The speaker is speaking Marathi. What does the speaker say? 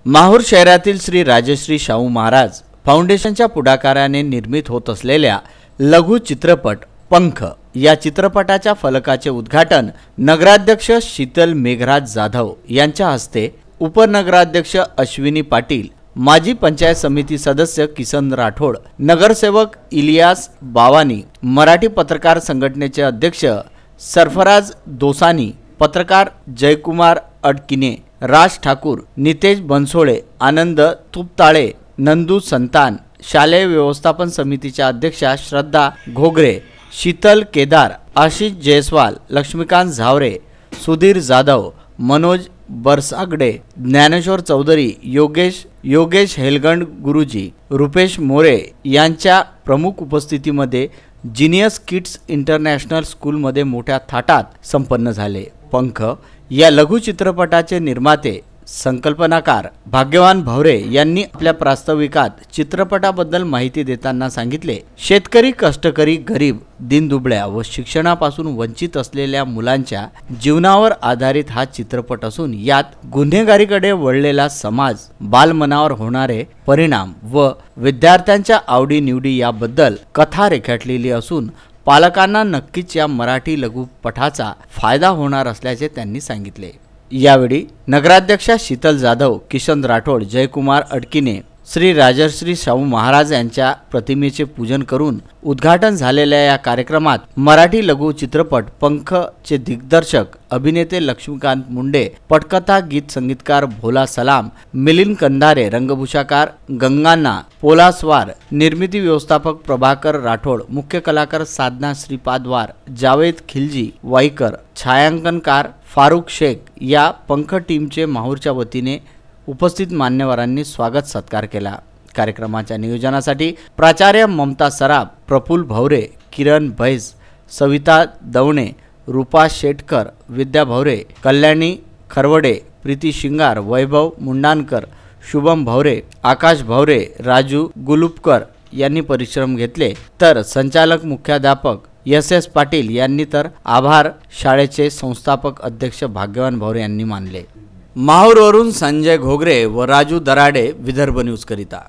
माहूर शहरातील श्री राजश्री शाहू महाराज फाउंडेशनच्या पुढाकाराने निर्मित होत असलेल्या लघु चित्रपट पंख या चित्रपटाच्या फलकाचे उद्घाटन नगराध्यक्ष शीतल मेघराज जाधव यांच्या हस्ते, उपनगराध्यक्ष अश्विनी पाटील, माजी पंचायत समिती सदस्य किसन राठोड, नगरसेवक इलियास बावानी, मराठी पत्रकार संघटनेचे अध्यक्ष सरफराज दोसानी, पत्रकार जयकुमार अडकिने, राज ठाकूर, नितेश बनसोळे, आनंद तुपताळे, नंदू संतान, शालेय व्यवस्थापन समितीच्या अध्यक्षा श्रद्धा घोगरे, शीतल केदार, आशिष जयस्वाल, लक्ष्मीकांत झावरे, सुधीर जाधव, मनोज बरसागडे, ज्ञानेश्वर चौधरी, योगेश हेलगंड गुरुजी, रुपेश मोरे यांच्या प्रमुख उपस्थितीमध्ये जीनियस किड्स इंटरनॅशनल स्कूलमध्ये मोठ्या थाटात संपन्न झाले। पंख या लघु चित्रपटाचे निर्माते संकल्पनाकार भाग्यवान भवरे यांनी आपल्या प्रास्ताविकात चित्रपटाबद्दल माहिती देताना सांगितले, शेतकरी, कष्टकरी, गरीब, दीनदुबळ्या व शिक्षणापासून वंचित असलेल्या मुलांच्या जीवनावर आधारित हा चित्रपट असून यात गुन्हेगारीकडे वळलेला समाज, बालमनावर होणारे परिणाम व विद्यार्थ्यांच्या आवडीनिवडी याबद्दल कथा रेखाटलेली असून पालकांना नक्कीच या मराठी लघुपटाचा फायदा होणार असल्याचे त्यांनी सांगितले। यावेळी नगराध्यक्षा शीतल जाधव, किशन राठोड, जयकुमार अडकिने श्री राजश्री शाहू महाराज यांच्या प्रतिमेचे पूजन करून उद्घाटन झालेल्या या कार्यक्रमात मराठी लघु चित्रपट पंख चे दिग्दर्शक अभिनेते लक्ष्मीकांत मुंडे, पटकथा गीत संगीतकार भोला सलाम, मिलिंद कंधारे, रंगभूषाकार गंगाना पोलासवार, निर्मिती व्यवस्थापक प्रभाकर राठोड, मुख्य कलाकार साधना श्रीपादवार, जावेद खिलजी वाईकर, छायांकनकार फारुख शेख या पंख टीमचे माहूरच्या वतीने उपस्थित मान्यवरांनी स्वागत सत्कार केला। कार्यक्रमाच्या नियोजनासाठी प्राचार्य ममता सराफ, प्रफुल्ल भवरे, किरण भैस, सविता दवणे, रूपा शेटकर, विद्या भवरे, कल्याणी खरवडे, प्रीती शिंगार, वैभव मुंडानकर, शुभम भवरे, आकाश भवरे, राजू गुलुपकर यांनी परिश्रम घेतले, तर संचालक मुख्याध्यापक SS पाटील यांनी तर आभार शाळेचे संस्थापक अध्यक्ष भाग्यवान भवरे यांनी मानले। माहूरवरून संजय घोगरे व राजू दराडे, विदर्भ न्यूज करिता।